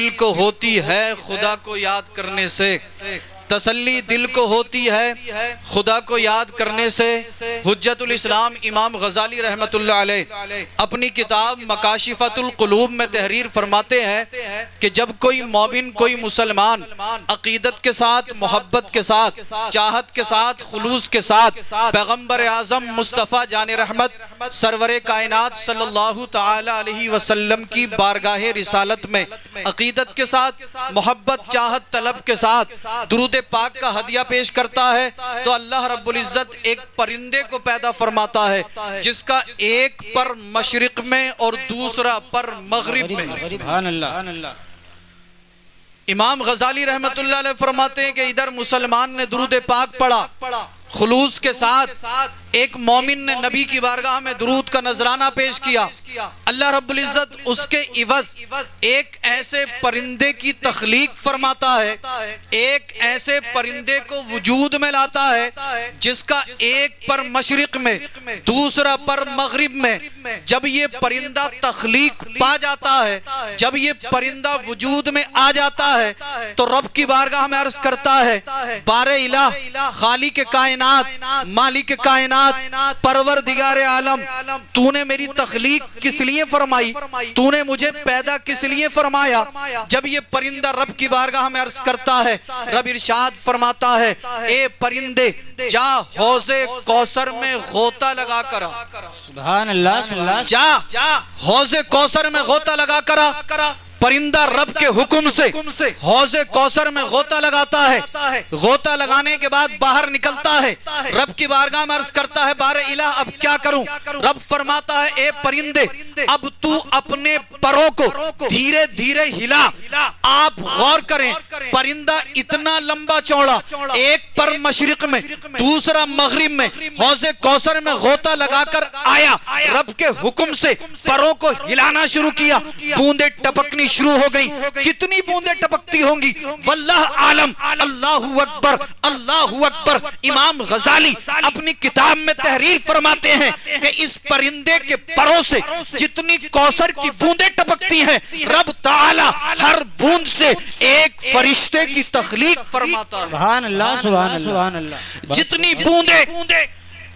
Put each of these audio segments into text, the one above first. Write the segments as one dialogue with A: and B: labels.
A: دل کو ہوتی ہے خدا کو یاد کرنے سے، تسلی دل کو ہوتی ہے خدا کو یاد کرنے سے۔ حجت الاسلام امام غزالی رحمت اللہ علیہ اپنی کتاب مکاشفۃ القلوب میں تحریر فرماتے ہیں کہ جب کوئی مومن، کوئی مسلمان عقیدت کے ساتھ، محبت کے ساتھ، چاہت کے ساتھ، خلوص کے ساتھ پیغمبر اعظم مصطفیٰ جان رحمت سرور کائنات صلی اللہ تعالی علیہ وسلم کی بارگاہ رسالت میں عقیدت کے ساتھ، محبت، چاہت، طلب کے ساتھ درود پاک کا ہدیہ پیش کرتا ہے تو اللہ رب العزت ایک پرندے کو پیدا فرماتا ہے جس کا ایک پر مشرق میں اور دوسرا پر مغرب میں۔
B: سبحان اللہ۔
A: امام غزالی رحمت اللہ علیہ فرماتے ہیں کہ ادھر مسلمان نے درود پاک پڑھا خلوص کے ساتھ، ایک مومن نے نبی کی بارگاہ میں درود کا نذرانہ پیش کیا، اللہ رب العزت اس کے عوض ایک ایسے پرندے کی تخلیق فرماتا ہے، ایک ایسے پرندے کو وجود میں لاتا ہے جس کا ایک پر مشرق میں، دوسرا پر مغرب میں۔ جب یہ پرندہ تخلیق پا جاتا ہے، جب یہ پرندہ وجود میں آ جاتا ہے تو رب کی بارگاہ میں عرض کرتا ہے، بار الہ، خالق کائنات، مالک کائنات، پروردگار عالم، تو نے میری تخلیق کس لیے فرمائی، تو نے مجھے پیدا کس لیے فرمایا۔ جب یہ پرندہ رب کی بارگاہ میں عرض کرتا ہے، رب ارشاد فرماتا ہے، اے پرندے جا حوض کوثر میں غوطہ لگا کر آ۔
B: سبحان اللہ۔
A: جا حوض کوثر میں غوطہ لگا کر آ۔ پرندہ رب کے حکم سے حوض کوثر میں غوطہ لگاتا ہے، غوطہ لگانے کے بعد باہر نکلتا ہے، رب کی بارگاہ میں عرض کرتا ہے، بار الہ اب کیا کروں۔ رب فرماتا ہے، اے پرندے اب تو اپنے پروں کو دھیرے دھیرے ہلا۔ آپ غور کریں، پرندہ اتنا لمبا چوڑا، ایک پر مشرق میں، دوسرا مغرب میں، حوض کوثر میں غوطہ لگا کر آیا، رب کے حکم سے پروں کو ہلانا شروع کیا، بوندیں ٹپکنی شروع ہو گئی۔ کتنی بوندیں ٹپکتی ہوں گی واللہ عالم۔ اللہ اکبر، اللہ اکبر۔ امام غزالی اپنی کتاب میں تحریر فرماتے ہیں کہ اس پرندے کے پروں سے جتنی کوثر کی بوندیں ٹپکتی ہیں، رب تعالی ہر بوند سے ایک فرشتے کی تخلیق فرماتا ہے۔
B: سبحان اللہ، سبحان اللہ۔
A: جتنی بوندیں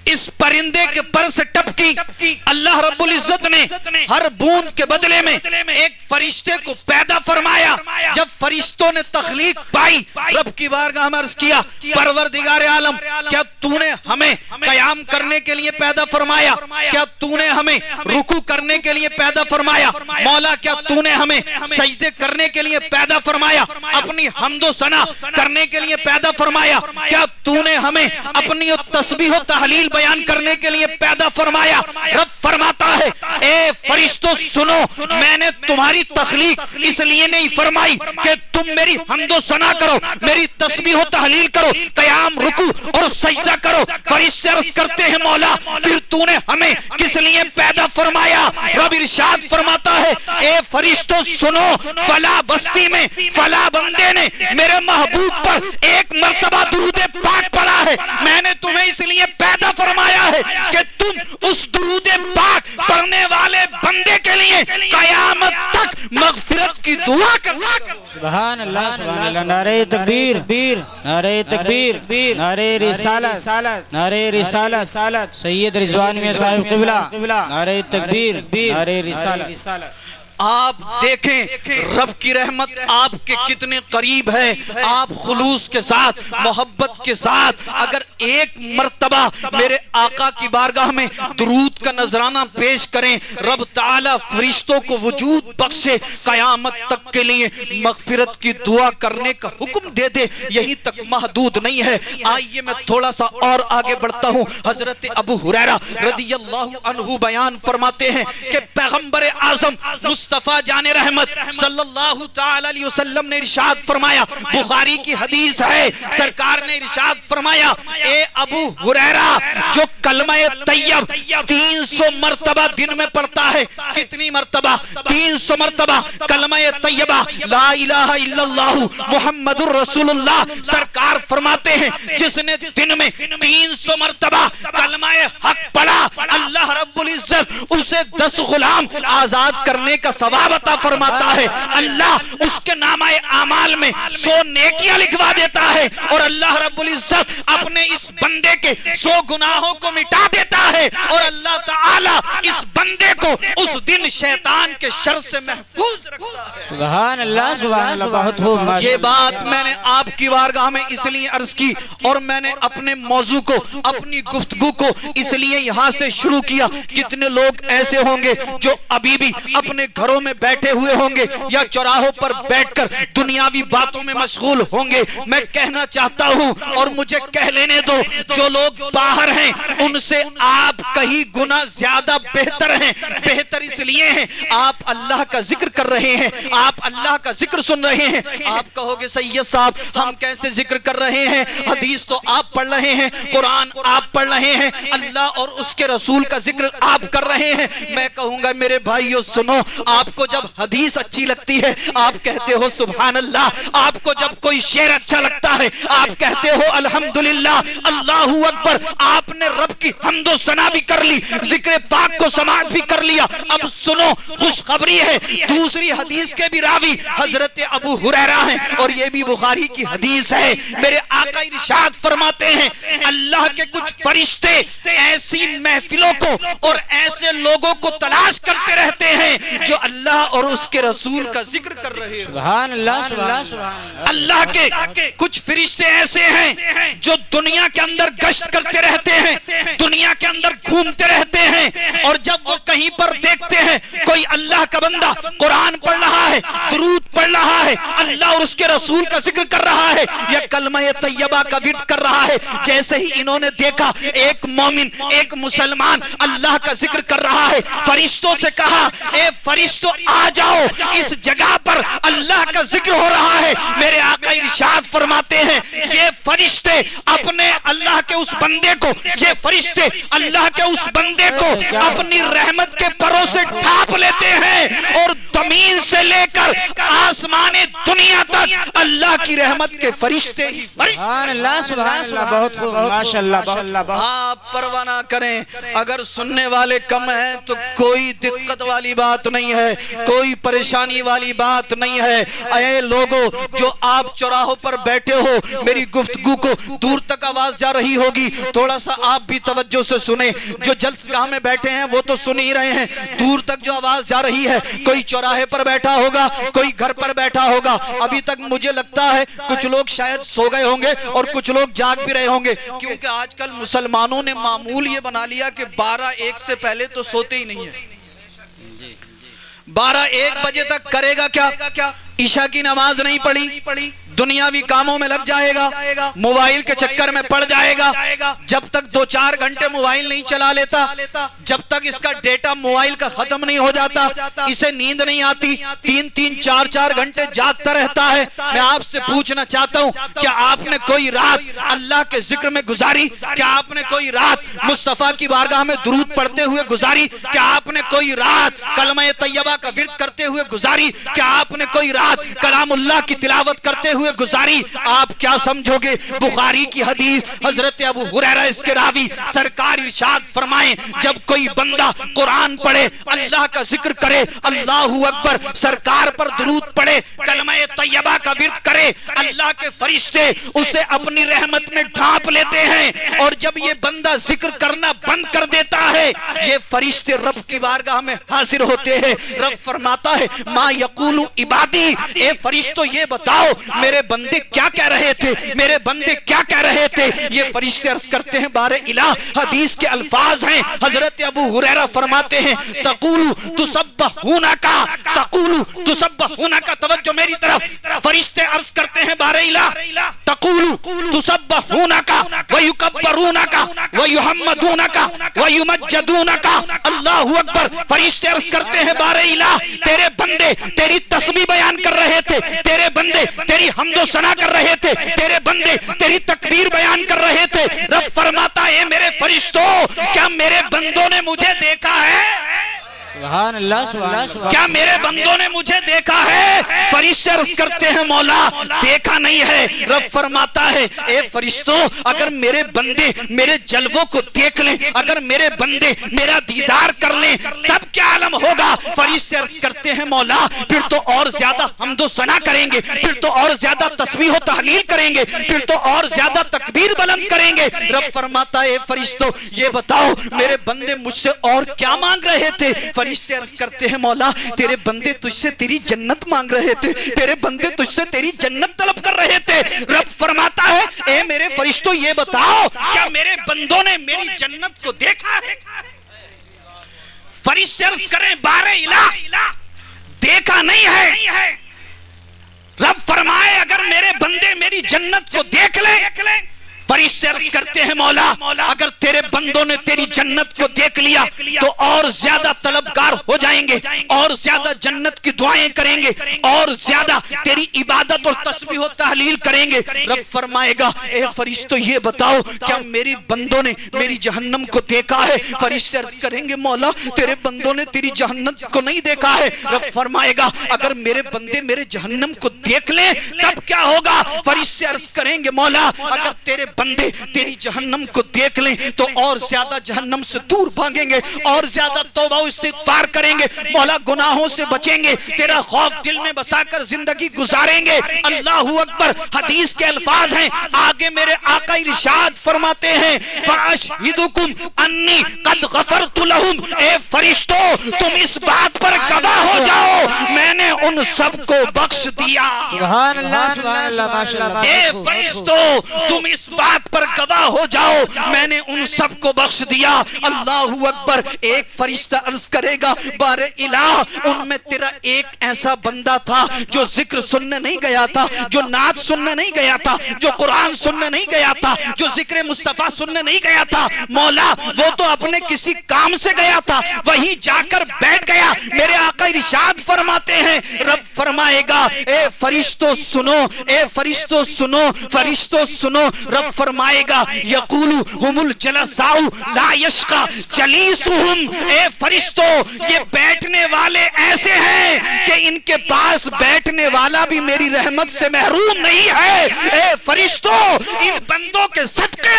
A: اس پرندے کے پر سے ٹپکی، اللہ رب العزت نے ہر بوند کے بدلے میں ایک فرشتے کو پیدا فرمایا۔ جب فرشتوں نے تخلیق پائی، رب کی بارگاہ میں عرض کیا، پروردگار عالم کیا تو نے ہمیں قیام کرنے کے لیے پیدا فرمایا، کیا تو نے ہمیں رکوع کرنے کے لیے پیدا فرمایا، مولا کیا تو نے ہمیں سجدے کرنے کے لیے پیدا فرمایا، اپنی حمد و ثنا کرنے کے لیے پیدا فرمایا، کیا تو نے ہمیں اپنی تسبیح و تحلیل بیان کرنے کے لیے پیدا فرمایا۔ رب فرماتا ہے، اے فرشتوں سنو، میں نے تمہاری تخلیق اس لیے نہیں فرمائی کہ تم میری حمد و ثنا کرو، میری تسبیح و تحلیل کرو، قیام، رکوع اور سجدہ کرو۔ فرشتے عرض کرتے ہیں، مولا پھر تو نے ہمیں کس لیے پیدا فرمایا۔ رب ارشاد فرماتا ہے، اے فرشتوں سنو، فلاں بستی میں فلاں بندے نے میرے محبوب پر ایک مرتبہ درود پاک پڑھا ہے، میں نے تمہیں اس لیے پیدا فرمایا ہے کہ تم اس درود پاک پڑھنے والے بندے کے لیے قیامت تک مغفرت کی دعا کرو۔
B: سبحان اللہ، سبحان اللہ۔ نعرہ تکبیر، نعرہ تکبیر، نعرہ رسالت، نعرہ رسالت، سید رضوان میاں صاحب قبلہ، نعرہ تکبیر، نعرہ رسالت۔
A: آپ دیکھیں رب کی رحمت آپ کے کتنے قریب ہے۔ آپ خلوص کے ساتھ، محبت کے ساتھ اگر ایک مرتبہ میرے آقا کی بارگاہ میں درود کا نذرانہ پیش کریں، رب تعالی فرشتوں کو وجود بخشے، قیامت تک کے لیے مغفرت کی دعا کرنے کا حکم دے دے۔ یہی تک محدود نہیں ہے، آئیے میں تھوڑا سا اور آگے بڑھتا ہوں۔ حضرت ابو ہریرہ رضی اللہ عنہ بیان فرماتے ہیں کہ پیغمبر اعظم مصطفیٰ جان رحمت صلی اللہ تعالی علیہ وسلم نے ارشاد فرمایا، بخاری کی حدیث ہے، سرکار نے ارشاد فرمایا اے ابو ہریرہ جو کلمہ طیب 300 مرتبہ دن میں پڑھتا ہے، کتنی مرتبہ؟ 300 مرتبہ کلمہ طیبہ لا الہ الا اللہ محمد الرسول اللہ، سرکار فرماتے ہیں جس نے دن میں 300 مرتبہ کلمہ حق پڑھا اللہ رب العزت اسے 10 غلام آزاد کرنے کا ثواب عطا فرماتا ہے، اللہ اس کے نامہ اعمال میں 100 نیکیاں لکھوا دیتا ہے، اور اللہ رب العزت اپنے اس بندے کے 100 گناہوں کو مٹا دیتا ہے، اور اللہ تعالی اس بندے کو اس دن شیطان کے شر سے محفوظ رکھتا ہے۔
B: سبحان اللہ سبحان اللہ، بہت خوب۔
A: یہ بات میں نے آپ کی بارگاہ میں اس لیے عرض کی، اور میں نے اپنے موضوع کو، اپنی گفتگو کو اس لیے یہاں سے شروع کیا۔ کتنے لوگ ایسے ہوں گے جو ابھی بھی اپنے گھروں میں بیٹھے ہوئے ہوں گے یا چوراہوں پر بیٹھ کر دنیاوی باتوں میں مشغول ہوں گے۔ میں کہنا چاہتا ہوں اور مجھے کہہ لینے دو، جو لوگ باہر ہیں ان سے آپ کہیں گنا زیادہ بہتر ہیں۔ بہتر اس لیے ہیں آپ اللہ کا ذکر کر رہے ہیں، آپ اللہ کا ذکر سن رہے ہیں۔ آپ کہو گے سید صاحب ہم کیسے ذکر کر رہے ہیں؟ حدیث تو آپ پڑھ رہے ہیں، قرآن آپ پڑھ رہے ہیں، اللہ اور اس کے رسول کا ذکر آپ کر رہے ہیں۔ میں کہوں گا میرے بھائیو سنو، آپ کو جب حدیث اچھی لگتی ہے آپ کہتے ہو سبحان اللہ، آپ کو جب کوئی شعر اچھا لگتا ہے آپ کہتے ہو الحمدللہ، اللہ اکبر، آپ نے رب کی حمد و ثنا بھی کر لی، ذکر پاک کو سماعت بھی کر لیا۔ اب سنو خوشخبری ہے، دوسری حدیث کے بھی راوی حضرت ابو ہریرہ ہیں، اور یہ بھی بخاری کی حدیث ہے۔ میرے آقا ارشاد فرماتے ہیں اللہ کے کچھ فرشتے ایسی محفلوں کو اور ایسے لوگوں کو تلاش کرتے رہتے ہیں جو اللہ اور اس کے رسول کا ذکر کر رہے ہیں۔
B: سبحان اللہ سبحان اللہ۔
A: اللہ کے کچھ فرشتے ایسے ہیں جو دنیا کے اندر گشت کرتے رہتے ہیں، دنیا کے اندر گھومتے رہتے ہیں، اور جب وہ کہیں پر دیکھتے ہیں کوئی اللہ کا بندہ قرآن پڑھ رہا ہے، درود پڑھ رہا ہے، اللہ اور اس کے رسول کا ذکر کر رہا ہے یا کلمہ طیبہ کا ورد کر رہا ہے، جیسے ہی انہوں نے دیکھا ایک مومن، ایک مسلمان اللہ کا ذکر کر رہا ہے، فرشتوں سے کہا اے فرشتوں آ جاؤ، اس جگہ پر اللہ کا ذکر ہو رہا ہے۔ میرے آقا ارشاد فرماتے ہیں یہ فرشتے اپنے اللہ کے اس بندے کو، یہ فرشتے اللہ کے اس بندے کو اپنی رحمت کے پروں سے ڈھانپ لیتے ہیں، اور زمین سے لے کر آسمان دنیا تک اللہ کی رحمت کے فرشتے ہی
B: سبحان اللہ سبحان اللہ، بہت خوب، ماشاءاللہ بہت اللہ۔
A: آپ پرواہ نہ کریں، اگر سننے والے کم ہیں تو کوئی دقت والی بات نہیں ہے، کوئی پریشانی والی بات نہیں ہے۔ اے لوگوں جو آپ چوراہوں پر بیٹھے ہو، میری گفتگو کو دور تک آواز جا رہی ہوگی، تھوڑا سا آپ بھی توجہ سے سنیں۔ جو جلسگاہ میں بیٹھے ہیں وہ تو سن ہی رہے ہیں، دور تک جو آواز جا رہی ہے، کوئی چوراہے پر بیٹھا ہوگا، کوئی گھر پر بیٹھا ہوگا۔ ابھی تک مجھے لگتا ہے کچھ لوگ شاید سو گئے ہوں گے اور کچھ لوگ جاگ بھی رہے ہوں گے، کیونکہ آج کل مسلمانوں نے معمول یہ بنا لیا کہ 12-1 سے پہلے تو سوتے ہی نہیں ہیں۔ 12-1 بجے تک کرے گا کیا؟ عشاء کی نماز نہیں پڑھی، دنیاوی کاموں میں لگ جائے گا، موبائل کے چکر میں پڑ جائے گا۔ جب تک 2-4 گھنٹے موبائل نہیں چلا لیتا، جب تک اس کا ڈیٹا موبائل کا ختم نہیں ہو جاتا، اسے نیند نہیں آتی، 3-3 4-4 گھنٹے جاگتا رہتا ہے۔ میں آپ سے پوچھنا چاہتا ہوں کیا آپ نے کوئی رات اللہ کے ذکر میں گزاری؟ کیا آپ نے کوئی رات مصطفیٰ کی بارگاہ میں درود پڑھتے ہوئے گزاری؟ کیا آپ نے کوئی رات کلمہ طیبہ کا ورد کرتے ہوئے گزاری؟ کیا آپ نے کوئی رات کلام اللہ کی تلاوت کرتے ہوئے گزاری؟ آپ کیا سمجھو گے؟ بخاری کی حدیث، حضرت ابو ہریرہ اس کے راوی، سرکار ارشاد فرمائیں جب کوئی بندہ قرآن پڑھے، اللہ کا ذکر کرے، اللہ اکبر، سرکار پر درود پڑھے، کلمہ طیبہ کا ورد کرے، اللہ کے فرشتے اسے اپنی رحمت میں ڈھانپ لیتے ہیں، اور جب یہ بندہ ذکر کرنا بند کر دیتا ہے یہ فرشتے رب کی بارگاہ میں حاضر ہوتے ہیں۔ رب فرماتا ہے ما یقول عبادی، اے فرشتوں یہ بتاؤ میرے بندے کیا کہہ رہے تھے، میرے بندے کیا کہہ رہے تھے؟ یہ فرشتے عرض کرتے ہیں بارے الہ، حدیث کے الفاظ ہیں، حضرت ابو ہریرہ فرماتے ہیں تقول تسبحونکا، تقول تسبحونکا، توجہ میری طرف، فرشتے عرض کرتے ہیں بارے الہ تقول تسبحونکا ویکبرونکا ویحمدونکا ویمجدونکا، اللہ اکبر، فرشتے عرض کرتے ہیں بارے الہ تیرے بندے تیری تسبیح بیان کر رہے تھے، تیرے بندے تیری حمد و ثنا کر رہے تھے، تیرے بندے تیری تکبیر بیان کر رہے تھے، رب فرماتا ہے اے میرے فرشتوں کیا میرے بندوں نے مجھے دیکھا ہے؟
B: سبحان اللہ سبحان اللہ.
A: کیا میرے بندوں نے مجھے دیکھا ہے؟ فرشتے عرض کرتے ہیں مولا دیکھا نہیں ہے. رب فرماتا ہے اے فرشتوں اگر میرے بندے میرے جلووں کو دیکھ لیں، اگر میرے بندے میرا دیدار کر لیں تب کیا عالم ہوگا؟ فرشتے عرض کرتے ہیں مولا پھر تو اور زیادہ حمد و ثنا کریں گے، پھر تو اور زیادہ تسبیح و تحلیل کریں گے، پھر تو اور زیادہ تکبیر بلند کریں گے. رب فرماتا ہے اے فرشتوں یہ بتاؤ میرے بندے مجھ سے اور کیا مانگ رہے تھے؟ فرشتے عرض کرتے ہیں مولا تیرے بندے تجھ سے تیری جنت مانگ رہے تھے، تیرے بندے تجھ سے تیری جنت طلب کر رہے تھے. رب فرماتا ہے اے میرے فرشتوں یہ بتاؤ کیا میرے بندوں نے میری جنت کو دیکھا ہے؟ فرشتے عرض کریں بار الہ دیکھا نہیں ہے. رب فرمائے اگر میرے بندے میری جنت کو دیکھ لیں. فرشتے عرض کرتے ہیں مولا اگر تیرے بندوں نے تیری جنت کو دیکھ لیا تو اور زیادہ طلبگار ہو جائیں گے، اور زیادہ جنت کی دعائیں کریں گے، اور زیادہ تیری عبادت اور تسبیح و تحلیل کریں گے. رب فرمائے گا اے فرشتوں یہ بتاؤ کیا میری بندوں نے میری جہنم کو دیکھا ہے؟ فرشتے عرض کریں گے مولا تیرے بندوں نے تیری جہنم کو نہیں دیکھا ہے. رب فرمائے گا اگر میرے بندے میرے جہنم کو دیکھ لیں تب کیا ہوگا؟ فرشتے عرض کریں گے مولا اگر تیرے بندے تیری جہنم کو دیکھ لیں تو اور زیادہ جہنم سے دور بھاگیں گے، اور زیادہ توبہ و استغفار کریں گے، مولا گناہوں سے بچیں گے، تیرا خوف دل میں بسا کر زندگی گزاریں گے. اللہ اکبر. حدیث کے الفاظ ہیں آگے میرے آقا ارشاد فرماتے ہیں فَأَشْهِدُكُمْ أَنِّي قَدْ غَفَرْتُ لَهُمْ. اے فرشتوں تم اس بات پر گواہ ہو جاؤ میں نے ان سب کو بخش دیا.
B: سبحان اللہ ماشاءاللہ.
A: اے فرشتوں تم اس بات پر گواہ ہو جاؤ میں نے ان سب کو بخش دیا. اللہ اکبر. ایک فرشتہ عرض کرے گا بار الہ ان میں تیرا ایک ایسا بندہ تھا جو ذکر سننے نہیں گیا تھا، جو نعت سننے نہیں گیا تھا، جو قرآن سننے نہیں گیا تھا، جو ذکر مصطفیٰ سننے نہیں گیا تھا. مولا وہ تو اپنے کسی کام سے گیا تھا وہی جا کر بیٹھ گیا. میرے آقا ارشاد فرماتے ہیں رب فرمائے گا اے فرشتوں سنو، اے فرشتوں سنو، فرشتوں سنو. رب فرمائے گا یقول ہم الجلساء لا یشقى جلیسهم. اے فرشتوں یہ بیٹھنے والے ایسے ہیں کہ ان کے پاس بیٹھنے والا بھی میری رحمت سے محروم نہیں ہے. اے فرشتوں ان بندوں کے صدقے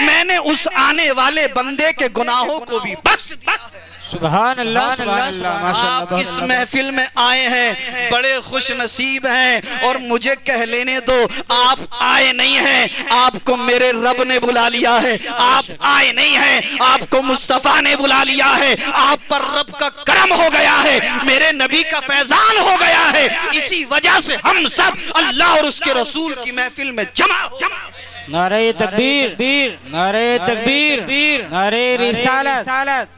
A: میں نے اس آنے والے بندے کے گناہوں کو بھی بخش دیا ہے.
B: سبحان اللہ ماشاءاللہ.
A: آپ اس محفل میں آئے ہیں بڑے خوش نصیب ہیں اور مجھے کہہ لینے دو آپ آئے نہیں ہیں، آپ کو میرے رب نے بلا لیا ہے. آپ آئے نہیں ہیں آپ کو مصطفیٰ نے بلا لیا ہے. آپ پر رب کا کرم ہو گیا ہے، میرے نبی کا فیضان ہو گیا ہے. اسی وجہ سے ہم سب اللہ اور اس کے رسول کی محفل میں جمع ہو.
B: نعرہ تکبیر، نعرہ تکبیر، نعرہ رسالت،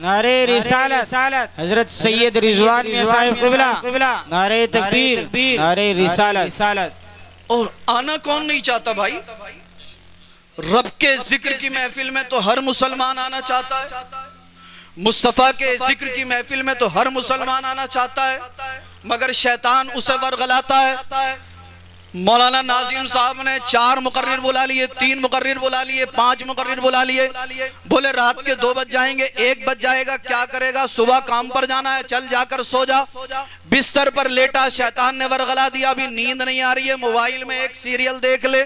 B: نعرہ رسالت. حضرت سید رضوان میاں صاحب قبلہ. نعرہ تکبیر، نعرہ رسالت.
A: اور آنا کون نہیں چاہتا بھائی؟ رب کے ذکر کی محفل میں تو ہر مسلمان آنا چاہتا ہے، مصطفیٰ کے ذکر کی محفل میں تو ہر مسلمان آنا چاہتا ہے، مگر شیطان اسے ورغلاتا ہے. مولانا ناظم صاحب نے 4 مقرر بلا لیے، 3 مقرر بلا لیے، 5 مقرر بلا لیے. بولے رات کے 2 بج جائیں گے، 1 بج جائے گا، کیا کرے گا؟ صبح کام پر جانا ہے، چل جا کر سو جا. بستر پر لیٹا، شیطان نے ورغلا دیا ابھی نیند نہیں آ رہی ہے، موبائل میں ایک سیریل دیکھ لے.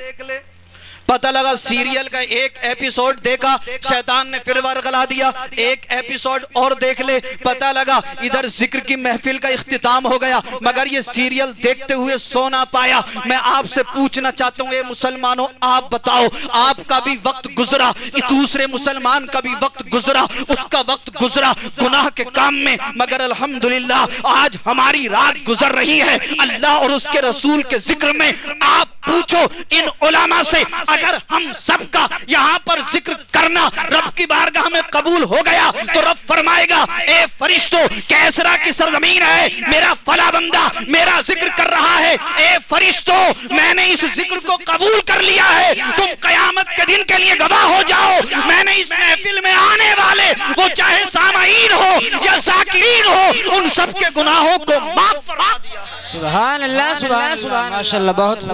A: پتہ لگا سیریل کا ایک ایپیسوڈ دیکھا، شیطان نے پھر ورغلا دیا ایک ایپیسوڈ اور دیکھ لے. پتہ لگا ادھر ذکر کی محفل کا اختتام ہو گیا مگر یہ سیریل دیکھتے ہوئے سو نہ پایا. میں آپ سے پوچھنا چاہتا ہوں اے مسلمانوں آپ بتاؤ آپ کا بھی وقت گزرا، دوسرے مسلمان کا بھی وقت گزرا، اس کا وقت گزرا گناہ کے کام میں، مگر الحمدللہ آج ہماری رات گزر رہی ہے اللہ اور اس کے رسول کے ذکر میں. آپ پوچھو ان علماء سے اگر ہم سب کا یہاں پر ذکر کرنا رب کی بارگاہ میں قبول ہو گیا تو رب فرمائے گا اے فرشتوں کیسرا کی سرزمین ہے میرا فلاں بندہ میرا ذکر کر رہا ہے. اے فرشتوں میں نے اس ذکر کو قبول کر لیا ہے، تم قیامت کے دن کے لیے گواہ ہو جاؤ. میں نے اس محفل میں آنے والے وہ چاہے سامعین ہو یا ذاکرین ہو ان سب کے گناہوں کو معاف فرما دیا ہے.
B: سبحان اللہ ماشاءاللہ. بہت